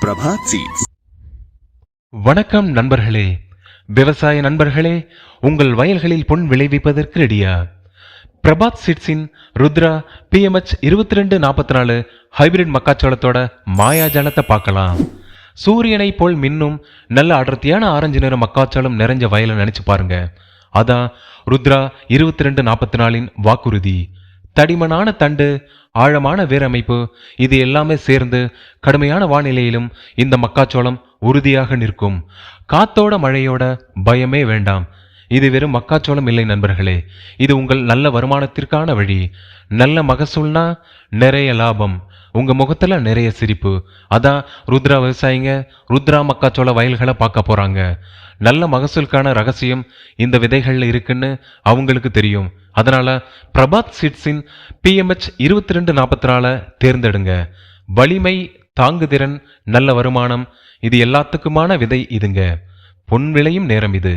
Prabhat seeds. வணக்கம் நண்பர்களே, விவசாய நண்பர்களே, உங்கள் வயல்களில் பொன் விளைவிப்பதற்கு ரெடியா? பிரபாத் சீட்ஸின் ருத்ரா PMH 2244 ஹைபிரிட் மக்காச்சோளத்தோட மாயாஜாலத்தை பார்க்கலாம். சூரியனை போல் மின்னும் நல்ல அடர்த்தியான ஆரஞ்சு நிற மக்காச்சோளம் நிறைஞ்ச வயலை நினைச்சு பாருங்க. அதான் ருத்ரா 2244 வாக்குறுதி. தடிமனான தண்டு, ஆழமான வேரமைப்பு, இது எல்லாமே சேர்ந்து கடுமையான வானிலையிலும் இந்த மக்காச்சோளம் உறுதியாக நிற்கும். காத்தோட மழையோட பயமே வேண்டாம். இது வெறும் மக்காச்சோளம் இல்லை நண்பர்களே, இது உங்கள் நல்ல வருமானத்திற்கான வழி. நல்ல மகசூல்னா நிறைய லாபம், உங்க முகத்துல நிறைய சிரிப்பு. அதான் ருத்ரா விவசாயிங்க ருத்ரா மக்காச்சோள வயல்களை பார்க்க போறாங்க. நல்ல மகசூலுக்கான ரகசியம் இந்த விதைகள்ல இருக்குன்னு அவங்களுக்கு தெரியும். அதனால பிரபாத் சீட்ஸின் PMH 2244 தேர்ந்தெடுங்க. வலிமை, தாங்குதிறன், நல்ல வருமானம், இது எல்லாத்துக்குமான விதை இதுங்க. பொன் விளையும் நேரம் இது.